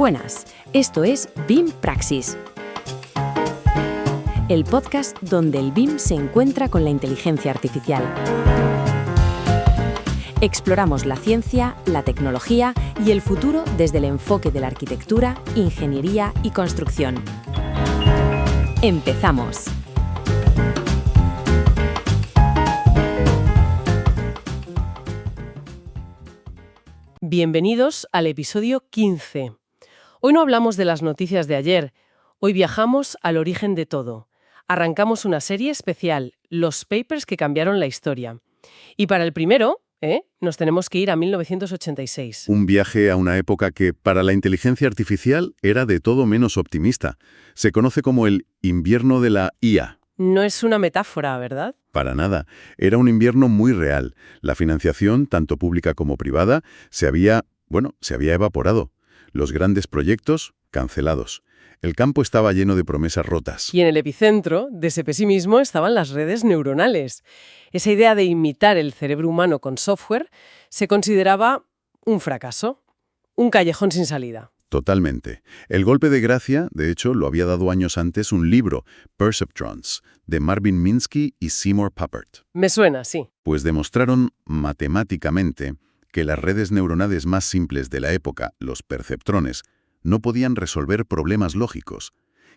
Buenas, esto es BIM Praxis, el podcast donde el BIM se encuentra con la inteligencia artificial. Exploramos la ciencia, la tecnología y el futuro desde el enfoque de la arquitectura, ingeniería y construcción. ¡Empezamos! Bienvenidos al episodio 15. Hoy no hablamos de las noticias de ayer, hoy viajamos al origen de todo. Arrancamos una serie especial, los papers que cambiaron la historia. Y para el primero, nos tenemos que ir a 1986. Un viaje a una época que, para la inteligencia artificial, era de todo menos optimista. Se conoce como el invierno de la IA. No es una metáfora, ¿verdad? Para nada. Era un invierno muy real. La financiación, tanto pública como privada, se había evaporado. Los grandes proyectos, cancelados. El campo estaba lleno de promesas rotas. Y en el epicentro de ese pesimismo estaban las redes neuronales. Esa idea de imitar el cerebro humano con software se consideraba un fracaso, un callejón sin salida. Totalmente. El golpe de gracia, de hecho, lo había dado años antes un libro, Perceptrons, de Marvin Minsky y Seymour Papert. Me suena, sí. Pues demostraron matemáticamente que las redes neuronales más simples de la época, los perceptrones, no podían resolver problemas lógicos,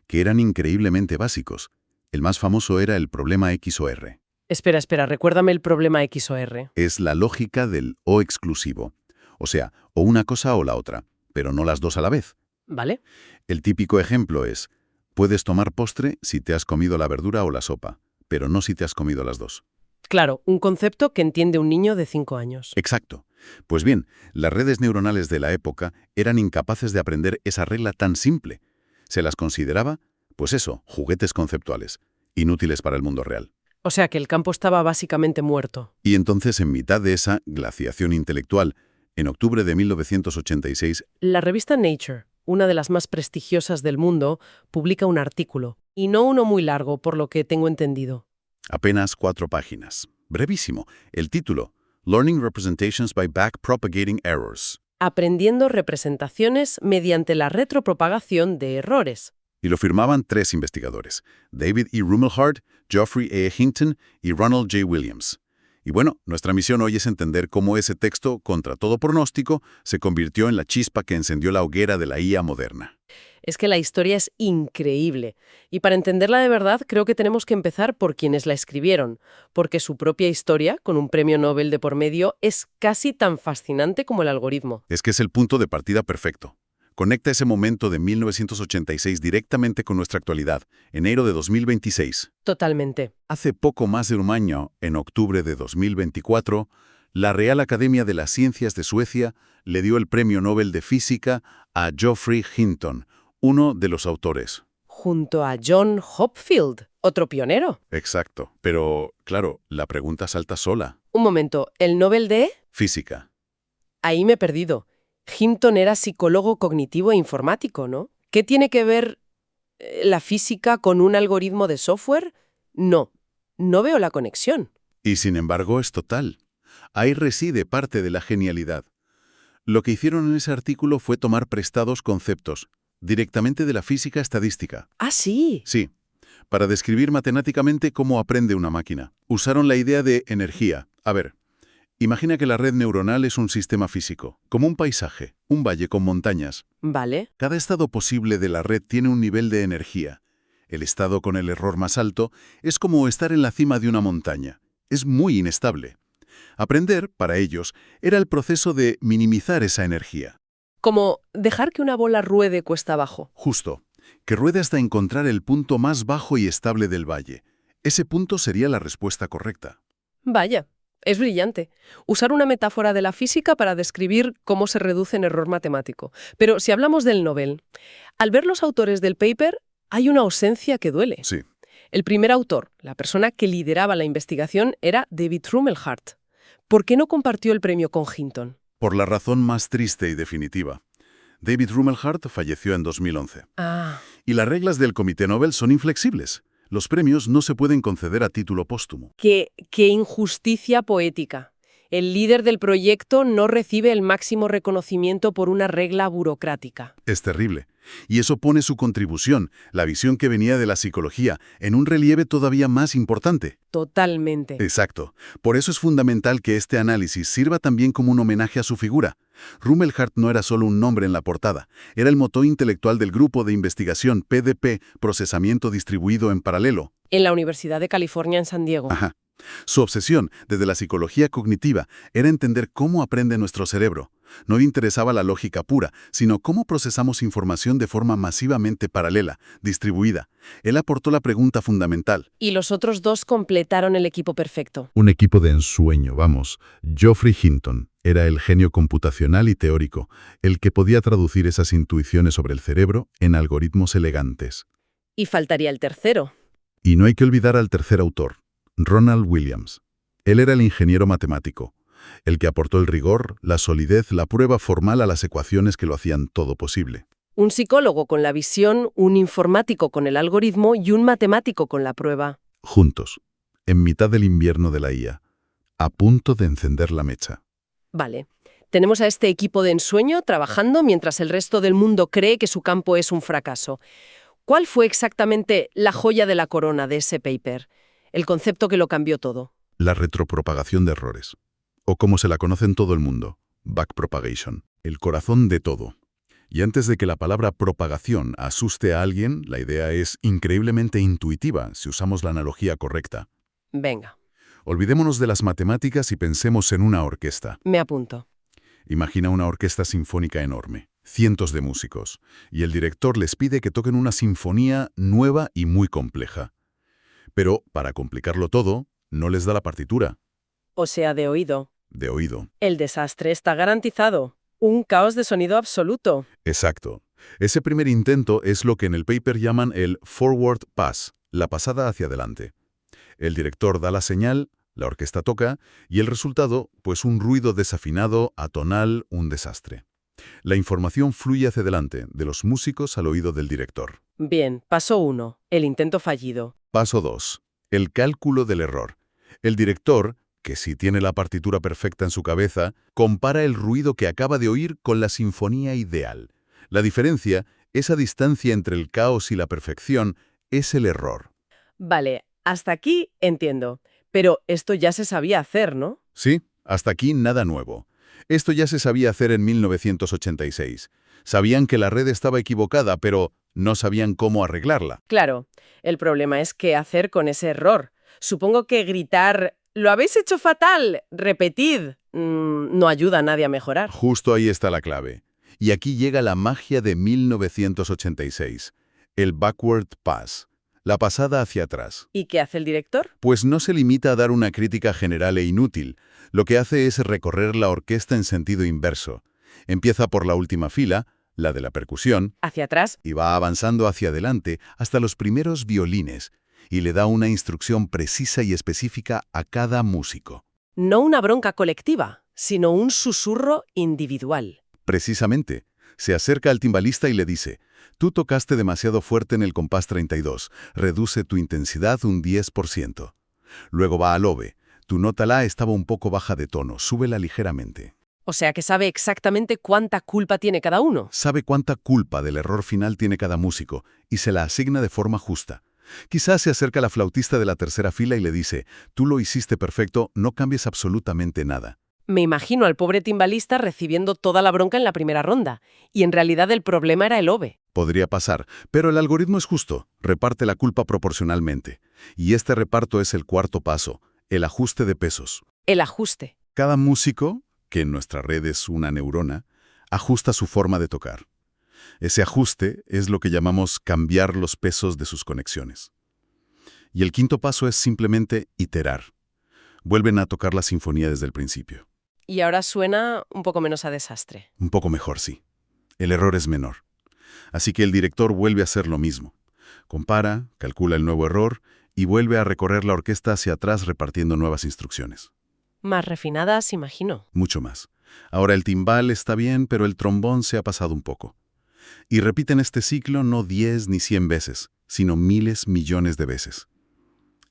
que eran increíblemente básicos. El más famoso era el problema XOR. Espera, recuérdame el problema XOR. Es la lógica del o exclusivo. O sea, o una cosa o la otra, pero no las dos a la vez. ¿Vale? El típico ejemplo es, puedes tomar postre si te has comido la verdura o la sopa, pero no si te has comido las dos. Claro, un concepto que entiende un niño de 5 años. Exacto. Pues bien, las redes neuronales de la época eran incapaces de aprender esa regla tan simple. Se las consideraba, pues eso, juguetes conceptuales, inútiles para el mundo real. O sea que el campo estaba básicamente muerto. Y entonces, en mitad de esa glaciación intelectual, en octubre de 1986, La revista Nature, una de las más prestigiosas del mundo, publica un artículo, y no uno muy largo, por lo que tengo entendido. apenas 4 páginas. Brevísimo. El título, Learning Representations by Backpropagating Errors. Aprendiendo representaciones mediante la retropropagación de errores. Y lo firmaban 3 investigadores, David E. Rumelhart, Geoffrey E. Hinton y Ronald J. Williams. Y bueno, nuestra misión hoy es entender cómo ese texto, contra todo pronóstico, se convirtió en la chispa que encendió la hoguera de la IA moderna. Es que la historia es increíble. Y para entenderla de verdad, creo que tenemos que empezar por quienes la escribieron, porque su propia historia, con un premio Nobel de por medio, es casi tan fascinante como el algoritmo. Es que es el punto de partida perfecto. Conecta ese momento de 1986 directamente con nuestra actualidad, enero de 2026. Totalmente. Hace poco más de un año, en octubre de 2024, la Real Academia de las Ciencias de Suecia le dio el Premio Nobel de Física a Geoffrey Hinton, uno de los autores. Junto a John Hopfield, otro pionero. Exacto. Pero, claro, la pregunta salta sola. Un momento, ¿el Nobel de...? Física. Ahí me he perdido. Hinton era psicólogo cognitivo e informático, ¿no? ¿Qué tiene que ver la física con un algoritmo de software? No veo la conexión. Y sin embargo es total. Ahí reside parte de la genialidad. Lo que hicieron en ese artículo fue tomar prestados conceptos, directamente de la física estadística. ¿Ah, sí? Sí, para describir matemáticamente cómo aprende una máquina. Usaron la idea de energía. A ver, imagina que la red neuronal es un sistema físico, como un paisaje, un valle con montañas. Vale. Cada estado posible de la red tiene un nivel de energía. El estado con el error más alto es como estar en la cima de una montaña. Es muy inestable. Aprender, para ellos, era el proceso de minimizar esa energía. Como dejar que una bola ruede cuesta abajo. Justo, que ruede hasta encontrar el punto más bajo y estable del valle. Ese punto sería la respuesta correcta. Vaya, es brillante. Usar una metáfora de la física para describir cómo se reduce en error matemático. Pero si hablamos del Nobel, al ver los autores del paper, hay una ausencia que duele. Sí. El primer autor, la persona que lideraba la investigación, era David Rumelhart. ¿Por qué no compartió el premio con Hinton? Por la razón más triste y definitiva. David Rumelhart falleció en 2011. Y las reglas del Comité Nobel son inflexibles. Los premios no se pueden conceder a título póstumo. ¡Qué injusticia poética! El líder del proyecto no recibe el máximo reconocimiento por una regla burocrática. Es terrible. Y eso pone su contribución, la visión que venía de la psicología, en un relieve todavía más importante. Totalmente. Exacto. Por eso es fundamental que este análisis sirva también como un homenaje a su figura. Rumelhart no era solo un nombre en la portada, era el motor intelectual del grupo de investigación PDP, Procesamiento Distribuido en Paralelo. En la Universidad de California en San Diego. Ajá. Su obsesión, desde la psicología cognitiva, era entender cómo aprende nuestro cerebro. No le interesaba la lógica pura, sino cómo procesamos información de forma masivamente paralela, distribuida. Él aportó la pregunta fundamental. Y los otros dos completaron el equipo perfecto. Un equipo de ensueño, vamos. Geoffrey Hinton era el genio computacional y teórico, el que podía traducir esas intuiciones sobre el cerebro en algoritmos elegantes. Y faltaría el tercero. Y no hay que olvidar al tercer autor, Ronald Williams. Él era el ingeniero matemático, el que aportó el rigor, la solidez, la prueba formal a las ecuaciones que lo hacían todo posible. Un psicólogo con la visión, un informático con el algoritmo y un matemático con la prueba. Juntos, en mitad del invierno de la IA, a punto de encender la mecha. Vale. Tenemos a este equipo de ensueño trabajando mientras el resto del mundo cree que su campo es un fracaso. ¿Cuál fue exactamente la joya de la corona de ese paper? El concepto que lo cambió todo. La retropropagación de errores, o como se la conoce en todo el mundo, backpropagation, el corazón de todo. Y antes de que la palabra propagación asuste a alguien, la idea es increíblemente intuitiva si usamos la analogía correcta. Venga, Olvidémonos de las matemáticas y pensemos en una orquesta. me apunto. Imagina una orquesta sinfónica enorme, cientos de músicos, y el director les pide que toquen una sinfonía nueva y muy compleja. Pero, para complicarlo todo, no les da la partitura. O sea, de oído. De oído. El desastre está garantizado. Un caos de sonido absoluto. Exacto. Ese primer intento es lo que en el paper llaman el forward pass, la pasada hacia adelante. El director da la señal, la orquesta toca, y el resultado, pues un ruido desafinado, atonal, un desastre. La información fluye hacia adelante, de los músicos al oído del director. Bien, paso 1. El intento fallido. Paso 2. El cálculo del error. El director, que sí tiene la partitura perfecta en su cabeza, compara el ruido que acaba de oír con la sinfonía ideal. La diferencia, esa distancia entre el caos y la perfección, es el error. Vale, hasta aquí entiendo. Pero esto ya se sabía hacer, ¿no? Sí, hasta aquí nada nuevo. Esto ya se sabía hacer en 1986. Sabían que la red estaba equivocada, pero no sabían cómo arreglarla. Claro, el problema es qué hacer con ese error. Supongo que gritar «¡Lo habéis hecho fatal! ¡Repetid!» no ayuda a nadie a mejorar. Justo ahí está la clave. Y aquí llega la magia de 1986, el backward pass, la pasada hacia atrás. ¿Y qué hace el director? Pues no se limita a dar una crítica general e inútil. Lo que hace es recorrer la orquesta en sentido inverso. Empieza por la última fila, la de la percusión, Hacia atrás. y va avanzando hacia adelante hasta los primeros violines, y le da una instrucción precisa y específica a cada músico. No una bronca colectiva, sino un susurro individual. Precisamente, se acerca al timbalista y le dice: «Tú tocaste demasiado fuerte en el compás 32, reduce tu intensidad un 10%. Luego va al obe, tu nota la estaba un poco baja de tono, súbela ligeramente». O sea que sabe exactamente cuánta culpa tiene cada uno. Sabe cuánta culpa del error final tiene cada músico y se la asigna de forma justa. Quizás se acerca la flautista de la tercera fila y le dice: «Tú lo hiciste perfecto, no cambies absolutamente nada». Me imagino al pobre timbalista recibiendo toda la bronca en la primera ronda, y en realidad el problema era el obe. Podría pasar, pero el algoritmo es justo, reparte la culpa proporcionalmente. Y este reparto es el cuarto paso, el ajuste de pesos. El ajuste. Cada músico, que en nuestra red es una neurona, ajusta su forma de tocar. Ese ajuste es lo que llamamos cambiar los pesos de sus conexiones. Y el quinto paso es simplemente iterar. Vuelven a tocar la sinfonía desde el principio. Y ahora suena un poco menos a desastre. Un poco mejor, sí. El error es menor. Así que el director vuelve a hacer lo mismo. Compara, calcula el nuevo error y vuelve a recorrer la orquesta hacia atrás repartiendo nuevas instrucciones. Más refinadas, imagino. Mucho más. Ahora el timbal está bien, pero el trombón se ha pasado un poco. Y repiten este ciclo no 10 ni 100 veces, sino miles, millones de veces.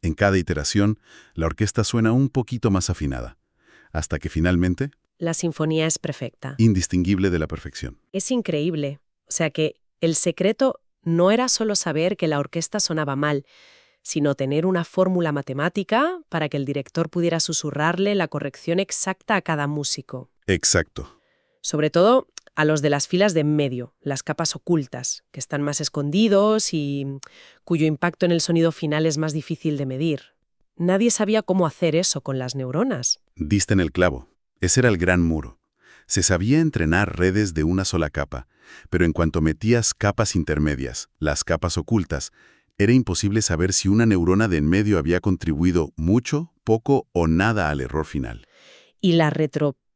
En cada iteración, la orquesta suena un poquito más afinada. hasta que finalmente, La sinfonía es perfecta. indistinguible de la perfección. Es increíble. O sea que el secreto no era solo saber que la orquesta sonaba mal, sino tener una fórmula matemática para que el director pudiera susurrarle la corrección exacta a cada músico. Exacto. Sobre todo a los de las filas de en medio, las capas ocultas, que están más escondidos y cuyo impacto en el sonido final es más difícil de medir. Nadie sabía cómo hacer eso con las neuronas. Diste en el clavo. Ese era el gran muro. Se sabía entrenar redes de una sola capa, pero en cuanto metías capas intermedias, las capas ocultas, era imposible saber si una neurona de en medio había contribuido mucho, poco o nada al error final. ¿Y la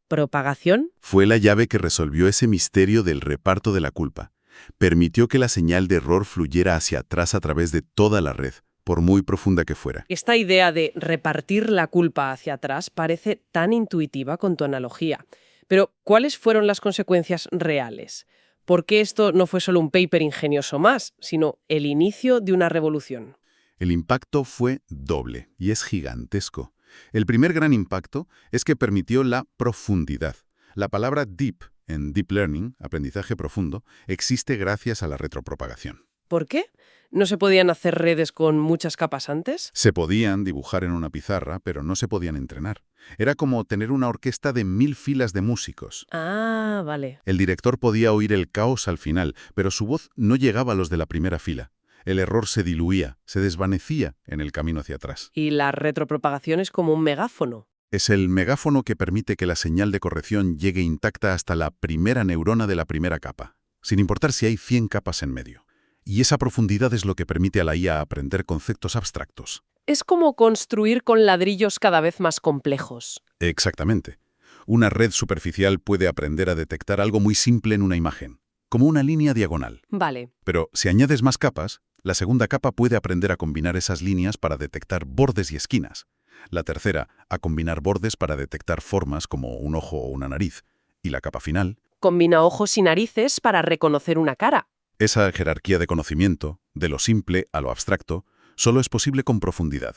retropropagación? Fue la llave que resolvió ese misterio del reparto de la culpa. Permitió que la señal de error fluyera hacia atrás a través de toda la red, por muy profunda que fuera. Esta idea de repartir la culpa hacia atrás parece tan intuitiva con tu analogía. Pero, ¿cuáles fueron las consecuencias reales? ¿Por qué esto no fue solo un paper ingenioso más, sino el inicio de una revolución? El impacto fue doble y es gigantesco. El primer gran impacto es que permitió la profundidad. La palabra deep en Deep Learning, aprendizaje profundo, existe gracias a la retropropagación. ¿Por qué? ¿No se podían hacer redes con muchas capas antes? Se podían dibujar en una pizarra, pero no se podían entrenar. Era como tener una orquesta de 1000 filas de músicos. Ah, vale. El director podía oír el caos al final, pero su voz no llegaba a los de la primera fila. El error se diluía, se desvanecía en el camino hacia atrás. Y la retropropagación es como un megáfono. Es el megáfono que permite que la señal de corrección llegue intacta hasta la primera neurona de la primera capa, sin importar si hay 100 capas en medio. Y esa profundidad es lo que permite a la IA aprender conceptos abstractos. Es como construir con ladrillos cada vez más complejos. Exactamente. Una red superficial puede aprender a detectar algo muy simple en una imagen, como una línea diagonal. Vale. Pero si añades más capas, la segunda capa puede aprender a combinar esas líneas para detectar bordes y esquinas. La tercera, a combinar bordes para detectar formas como un ojo o una nariz. Y la capa final, Combina ojos y narices para reconocer una cara. esa jerarquía de conocimiento, de lo simple a lo abstracto, solo es posible con profundidad.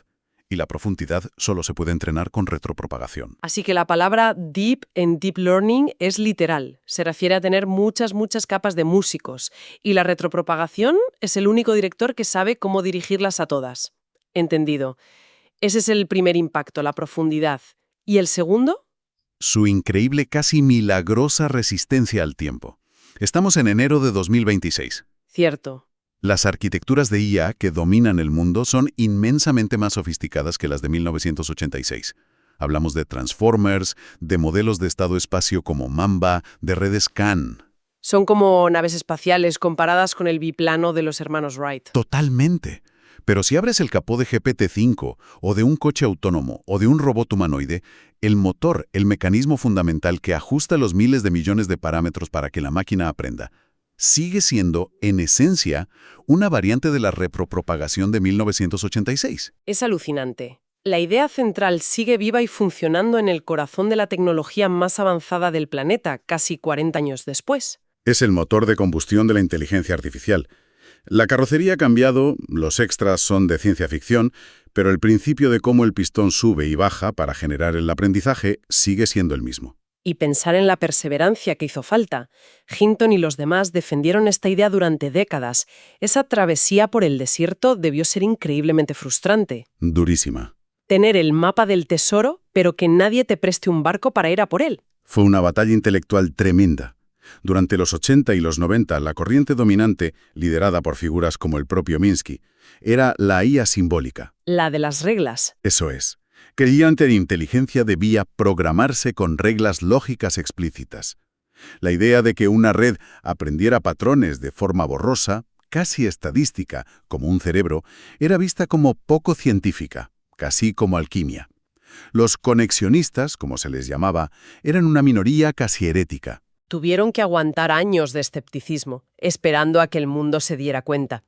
Y la profundidad solo se puede entrenar con retropropagación. Así que la palabra deep en Deep Learning es literal. Se refiere a tener muchas capas de músicos. Y la retropropagación es el único director que sabe cómo dirigirlas a todas. Entendido. Ese es el primer impacto, la profundidad. ¿Y el segundo? Su increíble, casi milagrosa resistencia al tiempo. Estamos en enero de 2026. Cierto. Las arquitecturas de IA que dominan el mundo son inmensamente más sofisticadas que las de 1986. Hablamos de transformers, de modelos de estado-espacio como Mamba, de redes CAN. Son como naves espaciales comparadas con el biplano de los hermanos Wright. Totalmente. Pero si abres el capó de GPT-5, o de un coche autónomo, o de un robot humanoide, el motor, el mecanismo fundamental que ajusta los miles de millones de parámetros para que la máquina aprenda, sigue siendo, en esencia, una variante de la retropropagación de 1986. Es alucinante. La idea central sigue viva y funcionando en el corazón de la tecnología más avanzada del planeta, casi 40 años después. Es el motor de combustión de la inteligencia artificial. La carrocería ha cambiado, los extras son de ciencia ficción, pero el principio de cómo el pistón sube y baja para generar el aprendizaje sigue siendo el mismo. Y pensar en la perseverancia que hizo falta. Hinton y los demás defendieron esta idea durante décadas. Esa travesía por el desierto debió ser increíblemente frustrante. Durísima. Tener el mapa del tesoro, pero que nadie te preste un barco para ir a por él. Fue una batalla intelectual tremenda. Durante los 80 y los 90, la corriente dominante, liderada por figuras como el propio Minsky, era la IA simbólica. La de las reglas. Eso es. Creían que la inteligencia debía programarse con reglas lógicas explícitas. La idea de que una red aprendiera patrones de forma borrosa, casi estadística, como un cerebro, era vista como poco científica, casi como alquimia. Los conexionistas, como se les llamaba, eran una minoría casi herética. Tuvieron que aguantar años de escepticismo, esperando a que el mundo se diera cuenta.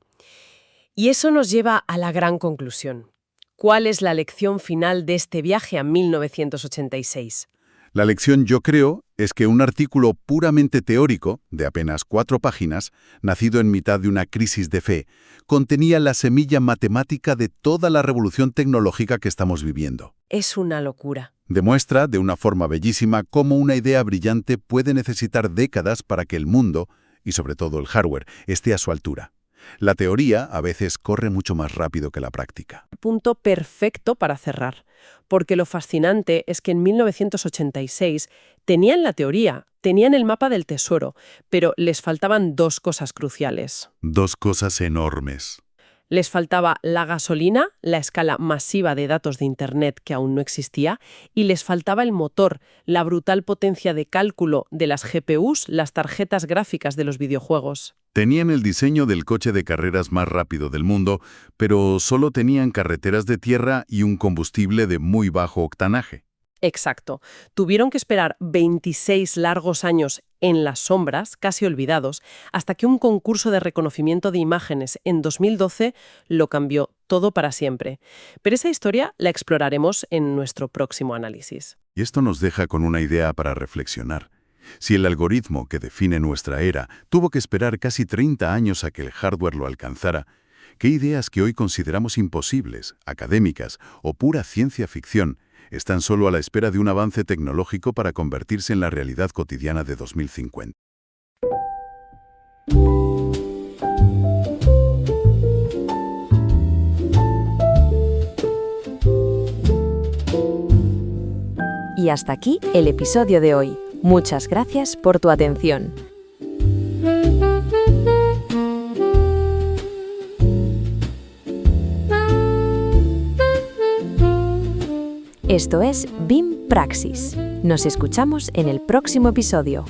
Y eso nos lleva a la gran conclusión. ¿Cuál es la lección final de este viaje a 1986? La lección, yo creo, es que un artículo puramente teórico, de apenas 4 páginas, nacido en mitad de una crisis de fe, contenía la semilla matemática de toda la revolución tecnológica que estamos viviendo. Es una locura. Demuestra de una forma bellísima cómo una idea brillante puede necesitar décadas para que el mundo, y sobre todo el hardware, esté a su altura. La teoría a veces corre mucho más rápido que la práctica. Punto perfecto para cerrar, porque lo fascinante es que en 1986 tenían la teoría, tenían el mapa del tesoro, pero les faltaban dos cosas cruciales. Dos cosas enormes. Les faltaba la gasolina, la escala masiva de datos de Internet que aún no existía, y les faltaba el motor, la brutal potencia de cálculo de las GPUs, las tarjetas gráficas de los videojuegos. Tenían el diseño del coche de carreras más rápido del mundo, pero solo tenían carreteras de tierra y un combustible de muy bajo octanaje. Exacto. Tuvieron que esperar 26 largos años en las sombras, casi olvidados, hasta que un concurso de reconocimiento de imágenes en 2012 lo cambió todo para siempre. Pero esa historia la exploraremos en nuestro próximo análisis. Y esto nos deja con una idea para reflexionar. Si el algoritmo que define nuestra era tuvo que esperar casi 30 años a que el hardware lo alcanzara, ¿qué ideas que hoy consideramos imposibles, académicas o pura ciencia ficción están solo a la espera de un avance tecnológico para convertirse en la realidad cotidiana de 2050? Y hasta aquí el episodio de hoy. Muchas gracias por tu atención. Esto es BIM Praxis. Nos escuchamos en el próximo episodio.